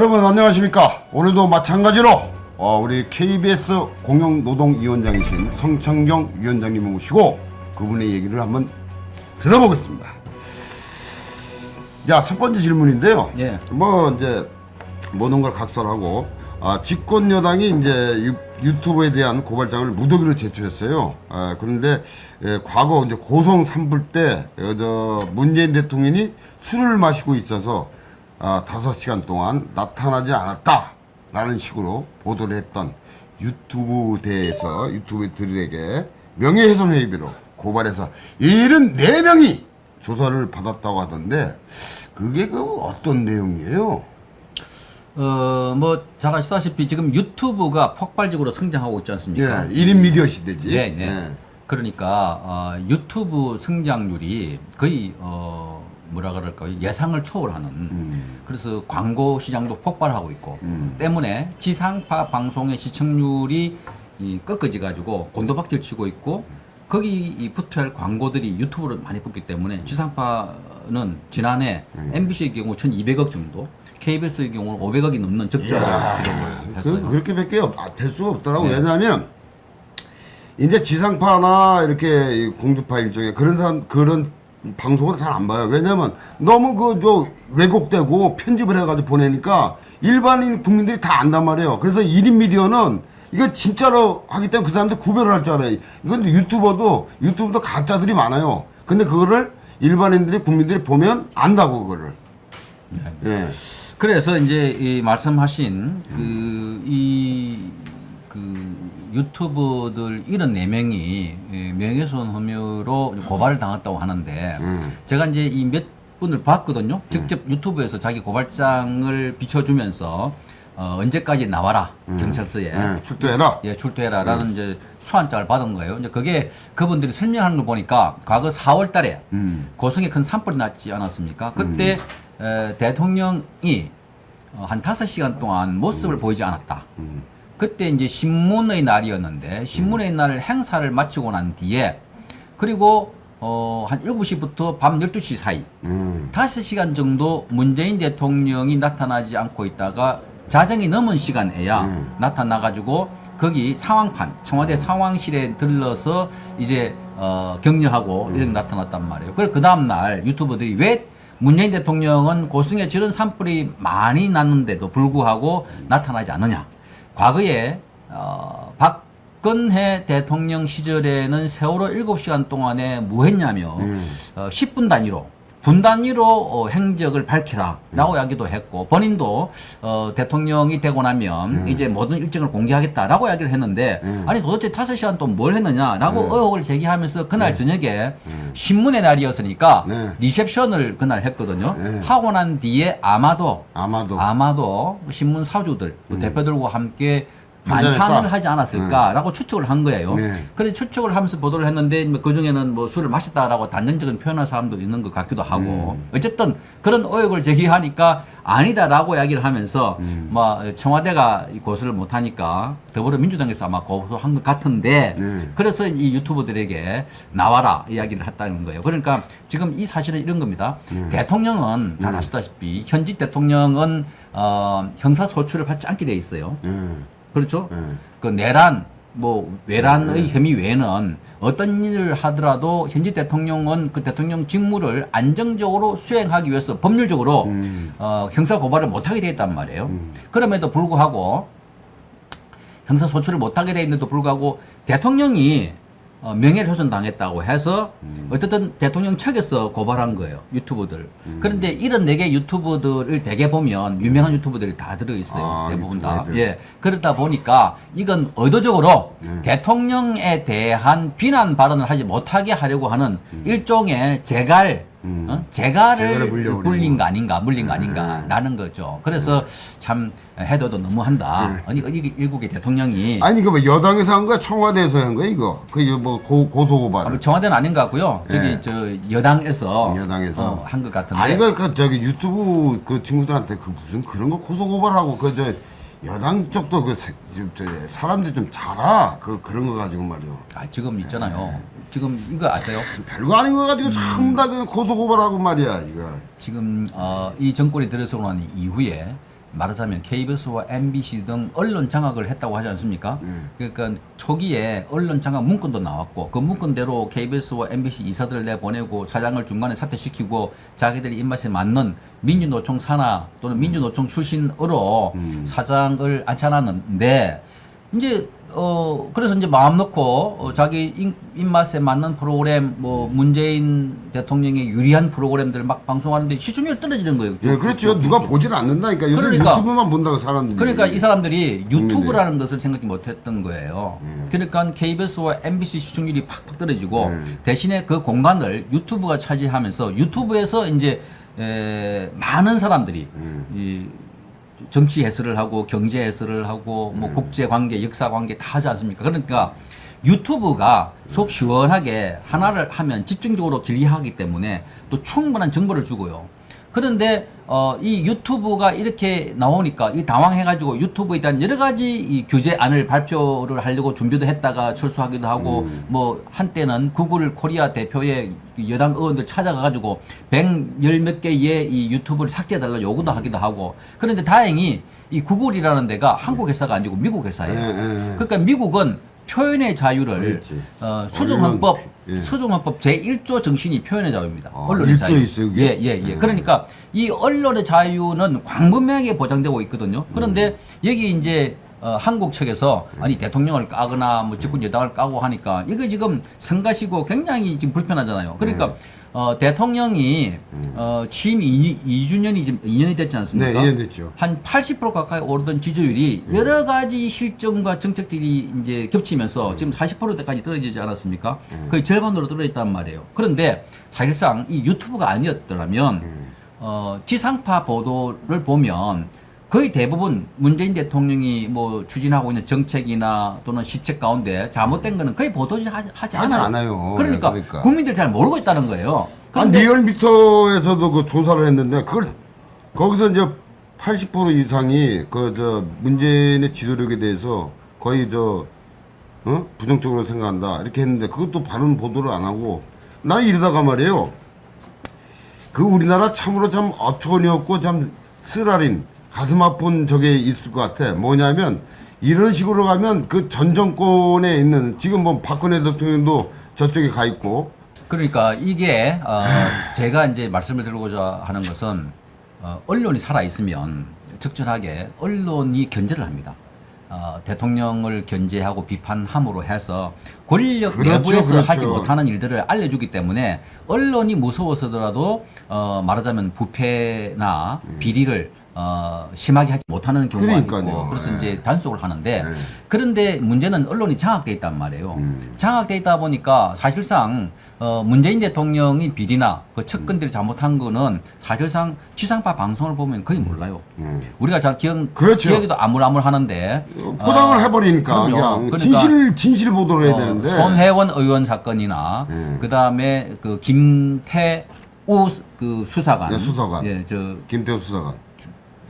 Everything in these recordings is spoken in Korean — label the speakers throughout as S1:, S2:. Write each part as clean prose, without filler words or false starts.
S1: 여러분 안녕하십니까. 오늘도 마찬가지로 우리 KBS 공영노동위원장이신 성창경 위원장님을 모시고 그분의 얘기를 한번 들어보겠습니다. 자, 첫 번째 질문인데요.
S2: 예.
S1: 뭐 이제 모든 걸 각설하고 집권 여당이 이제 유튜브에 대한 고발장을 무더기로 제출했어요. 그런데 과거 이제 고성 산불 때 문재인 대통령이 술을 마시고 있어서 5시간 동안 나타나지 않았다라는 식으로 보도를 했던 유튜브대에서 유튜버들에게 명예훼손 회의비로 고발해서 74명이 조사를 받았다고 하던데 그게 어떤 내용이에요?
S2: 뭐 잘 아시다시피 지금 유튜브가 폭발적으로 성장하고 있지 않습니까?
S1: 예, 1인 미디어 시대지.
S2: 네, 네. 그러니까 유튜브 성장률이 거의 뭐라 그럴까요? 예상을 초월하는. 그래서 광고 시장도 폭발하고 있고 때문에 지상파 방송의 시청률이 꺾어져 가지고 곤도박질 치고 있고 거기 붙어야 할 광고들이 유튜브로 많이 붙기 때문에 지상파는 지난해 MBC의 경우 1,200억 정도, KBS의 경우는 500억이 넘는 적자 기록을 했어요.
S1: 그렇게밖에 될 수가 없더라고.
S2: 네.
S1: 왜냐하면 이제 지상파나 이렇게 공주파 일종의 그런 방송을 잘 안 봐요. 왜냐면 너무 왜곡되고 편집을 해가지고 보내니까 일반인 국민들이 다 안단 말이에요. 그래서 1인 미디어는 이거 진짜로 하기 때문에 그 사람들 구별을 할 줄 알아요. 이건 유튜브도 가짜들이 많아요. 근데 그거를 일반인들이 국민들이 보면 안다고 그거를.
S2: 네.
S1: 예.
S2: 그래서 이제 이 말씀하신 유튜버들 74명이 명예훼손 혐의로 고발을 당했다고 하는데 제가 이제 이 몇 분을 봤거든요. 직접 유튜브에서 자기 고발장을 비춰주면서 언제까지 나와라 경찰서에
S1: 출두해라.
S2: 예, 출두해라라는 이제 수환장을 받은 거예요. 이제 그게 그분들이 설명하는 걸 보니까 과거 4월달에 고성에 큰 산불이 났지 않았습니까? 그때 대통령이 한 5시간 동안 모습을 보이지 않았다. 그때 이제 신문의 날이었는데 신문의 날 행사를 마치고 난 뒤에 그리고 한 7시부터 밤 12시 사이 5시간 정도 문재인 대통령이 나타나지 않고 있다가 자정이 넘은 시간에야 나타나가지고 거기 상황판 청와대 상황실에 들러서 이제 격려하고 이렇게 나타났단 말이에요. 그래서 그 다음날 유튜버들이 왜 문재인 대통령은 고성에 저런 산불이 많이 났는데도 불구하고 나타나지 않느냐. 과거에 박근혜 대통령 시절에는 세월호 7시간 동안에 뭐 했냐며 10분 단위로 분 단위로 행적을 밝히라 라고 이야기도 했고 본인도 대통령이 되고 나면 이제 모든 일정을 공개하겠다라고 이야기를 했는데 아니 도대체 5시간 동안 뭘 했느냐 라고 의혹을 제기하면서 그날 저녁에 신문의 날이었으니까 리셉션을 그날 했거든요. 하고 난 뒤에 아마도 신문 사주들 대표들과 함께 만찬을 하지 않았을까라고 추측을 한 거예요. 그런데 추측을 하면서 보도를 했는데 그 중에는 뭐 술을 마셨다라고 단정적인 표현한 사람도 있는 것 같기도 하고 어쨌든 그런 의혹을 제기하니까 아니다라고 이야기를 하면서 뭐 청와대가 고소를 못하니까 더불어민주당에서 아마 고소한 것 같은데 그래서 이 유튜버들에게 나와라 이야기를 했다는 거예요. 그러니까 지금 이 사실은 이런 겁니다. 대통령은 잘 아시다시피 현직 대통령은 형사소출을 받지 않게 돼 있어요. 그렇죠? 그 내란, 외란의 혐의 외에는 어떤 일을 하더라도 현직 대통령은 그 대통령 직무를 안정적으로 수행하기 위해서 법률적으로 형사 고발을 못하게 돼 있단 말이에요. 그럼에도 불구하고 형사 소출을 못하게 돼 있는데도 불구하고 대통령이 명예훼손 당했다고 해서 어쨌든 대통령 측에서 고발한 거예요. 유튜버들. 그런데 74개 유튜버들을 대개 보면 유명한 유튜버들이 다 들어있어요. 대부분 다. 예. 그러다 보니까 이건 의도적으로 대통령에 대한 비난 발언을 하지 못하게 하려고 하는 일종의 재갈을 물린 거 아닌가라는 거죠. 그래서 참 해도도 너무한다. 아니 일국의 대통령이
S1: 아니 뭐 여당에서 한 거야, 청와대에서 한 거야 이거? 고소 고발.
S2: 청와대는 아닌 것 같고요. 저기 여당에서 한 것 같은데.
S1: 아니 유튜브 그 친구들한테 무슨 그런 거 고소 고발하고 여당 쪽도 사람들이 좀 잘하 그런 거 가지고 말이요.
S2: 지금 있잖아요. 지금 이거 아세요?
S1: 별거 아닌 거 가지고 전부 다 고소 고발하고 말이야 이거.
S2: 지금 이 정권이 들어서고 난 이후에 말하자면 KBS와 MBC 등 언론 장악을 했다고 하지 않습니까? 그러니까 초기에 언론 장악 문건도 나왔고 그 문건대로 KBS와 MBC 이사들을 내보내고 사장을 중간에 사퇴시키고 자기들이 입맛에 맞는 민주노총 산하 또는 민주노총 출신으로 사장을 앉혀놨는데 이제 그래서 이제 마음 놓고 자기 입맛에 맞는 프로그램 뭐 문재인 대통령의 유리한 프로그램들 막 방송하는데 시청률이 떨어지는 거예요.
S1: 예, 그렇죠. 누가 보질 않는다니까. 요새
S2: 그러니까,
S1: 유튜브만 본다고 사람들이.
S2: 그러니까 이 사람들이 유튜브라는 것을 생각지 못했던 거예요. 그러니까 KBS와 MBC 시청률이 팍팍 떨어지고 대신에 그 공간을 유튜브가 차지하면서 유튜브에서 이제 많은 사람들이 이 정치 해설을 하고 경제 해설을 하고 뭐 국제 관계, 역사 관계 다 하지 않습니까? 그러니까 유튜브가 속 시원하게 하나를 하면 집중적으로 길게 때문에 또 충분한 정보를 주고요. 그런데 이 유튜브가 이렇게 나오니까 이 당황해가지고 유튜브에 대한 여러 가지 이 규제안을 발표를 하려고 준비도 했다가 철수하기도 하고 뭐 한때는 구글 코리아 대표의 여당 의원들 찾아가가지고 110 몇 개의 이 유튜브를 삭제해달라 요구도 하기도 하고 그런데 다행히 이 구글이라는 데가 한국 회사가 아니고 미국 회사예요. 그러니까 미국은 표현의 자유를 수정헌법 수정헌법 제1조 정신이 표현의 자유입니다. 언론의 자유.
S1: 있어요, 그게?
S2: 예. 그러니까 이 언론의 자유는 광범위하게 보장되고 있거든요. 그런데 여기 이제 한국 측에서 아니 대통령을 까거나 뭐 집권 여당을 까고 하니까 이거 지금 성가시고 굉장히 지금 불편하잖아요. 그러니까 대통령이 취임 2주년이 지금 2년이 됐지 않습니까?
S1: 네, 2년 됐죠.
S2: 한 80% 가까이 오르던 지지율이 여러 가지 실정과 정책들이 이제 겹치면서 지금 40%대까지 떨어지지 않았습니까? 거의 절반으로 떨어졌단 말이에요. 그런데 사실상 이 유튜브가 아니었더라면 지상파 보도를 보면 거의 대부분 문재인 대통령이 뭐 추진하고 있는 정책이나 또는 시책 가운데 잘못된 거는 거의 보도지 하지 않아요. 그러니까 국민들 잘 모르고 있다는 거예요.
S1: 한 리얼미터에서도 그 조사를 했는데 그걸 거기서 이제 80% 이상이 그 문재인의 지도력에 대해서 거의 부정적으로 생각한다 이렇게 했는데 그것도 바른 보도를 안 하고 나 이러다가 말이에요. 그 우리나라 참으로 참 어처구니없고 참 쓰라린 가슴 아픈 저게 있을 것 같아. 뭐냐면 이런 식으로 가면 그 전 정권에 있는 지금 뭐 박근혜 대통령도 저쪽에 가 있고.
S2: 그러니까 이게 제가 이제 말씀을 드리고자 하는 것은 언론이 살아 있으면 적절하게 언론이 견제를 합니다. 대통령을 견제하고 비판함으로 해서 권력 내부에서 하지 못하는 일들을 알려주기 때문에 언론이 무서워서더라도 말하자면 부패나 비리를 심하게 하지 못하는 경우가 있고 그래서 이제 단속을 하는데 그런데 문제는 언론이 장악돼 있단 말이에요. 장악돼 있다 보니까 사실상 문재인 대통령이 비리나 그 측근들이 잘못한 거는 사실상 지상파 방송을 보면 거의 몰라요. 우리가 잘 기억에도 아물아물하는데
S1: 포장을 해버리니까 그냥 진실 보도를 해야 되는데
S2: 손혜원 의원 사건이나 그 다음에 그 김태우 그 수사관,
S1: 김태우 수사관.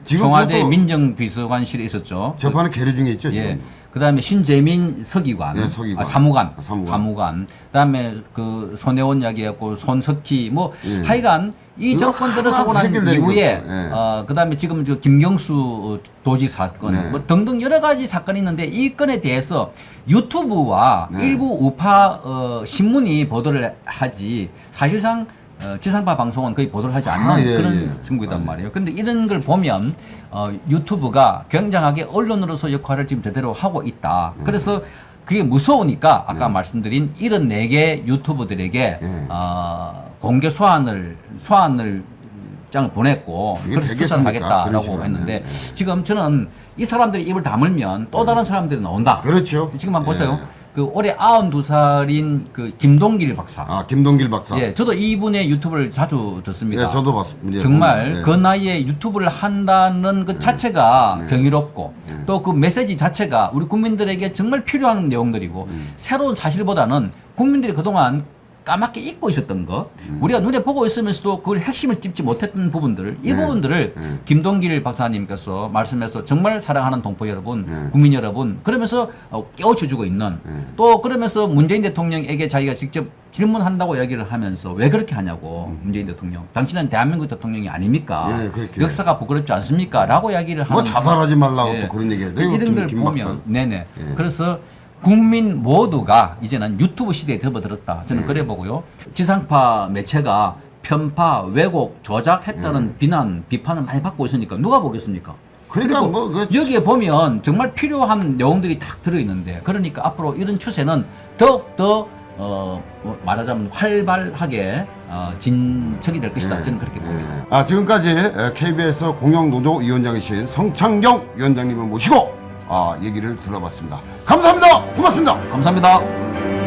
S2: 청와대 민정비서관실에 있었죠.
S1: 재판은 계류 중에 있죠.
S2: 예. 그다음에 신재민 서기관, 사무관. 그다음에 그 손혜원 이야기했고 손석희 뭐 하여간 이 정권 들어서고 난 이후에 그다음에 지금 저 김경수 도지 사건 뭐 등등 여러 가지 사건이 있는데 이 건에 대해서 유튜브와 일부 우파 신문이 보도를 하지 사실상 지상파 방송은 거의 보도를 하지 않는 그런 정부이단 말이에요. 그런데 이런 걸 보면 유튜브가 굉장하게 언론으로서 역할을 지금 제대로 하고 있다. 그래서 그게 무서우니까 아까 말씀드린 74개 유튜브들에게 공개 소환을 장을 보냈고 그래서 수사를 하겠다라고 했는데 지금 저는 이 사람들이 입을 다물면 또 다른 사람들이 나온다.
S1: 그렇죠.
S2: 지금 한번 보세요. 그 올해 92살인 그 김동길 박사.
S1: 김동길 박사.
S2: 예, 저도 이분의 유튜브를 자주 듣습니다.
S1: 예, 저도 봤습니다.
S2: 정말 그 나이에 유튜브를 한다는 그 자체가 경이롭고 또 그 메시지 자체가 우리 국민들에게 정말 필요한 내용들이고 새로운 사실보다는 국민들이 그동안 까맣게 잊고 있었던 것, 우리가 눈에 보고 있으면서도 그걸 핵심을 찝지 못했던 부분들을, 이 부분들을 김동길 박사님께서 말씀해서 정말 사랑하는 동포 여러분, 국민 여러분, 그러면서 깨우쳐주고 있는, 또 그러면서 문재인 대통령에게 자기가 직접 질문한다고 얘기를 하면서 왜 그렇게 하냐고, 문재인 대통령. 당신은 대한민국 대통령이 아닙니까?
S1: 예, 그렇게.
S2: 역사가 부끄럽지 않습니까? 라고 이야기를 하는.
S1: 뭐 자살하지 말라고
S2: 예.
S1: 또 그런 얘기 해요.
S2: 이런 걸 보면, 네네. 그래서 국민 모두가 이제는 유튜브 시대에 접어들었다. 저는 그래 보고요. 지상파 매체가 편파, 왜곡, 조작했다는 비난, 비판을 많이 받고 있으니까 누가 보겠습니까?
S1: 그러니까
S2: 그리고
S1: 뭐
S2: 여기에 보면 정말 필요한 내용들이 딱 들어있는데, 그러니까 앞으로 이런 추세는 더욱더 뭐 말하자면 활발하게 진척이 될 것이다. 저는 그렇게 봅니다.
S1: 지금까지 KBS 공영노조위원장이신 성창경 위원장님을 모시고 얘기를 들어봤습니다. 감사합니다. 고맙습니다.
S2: 감사합니다.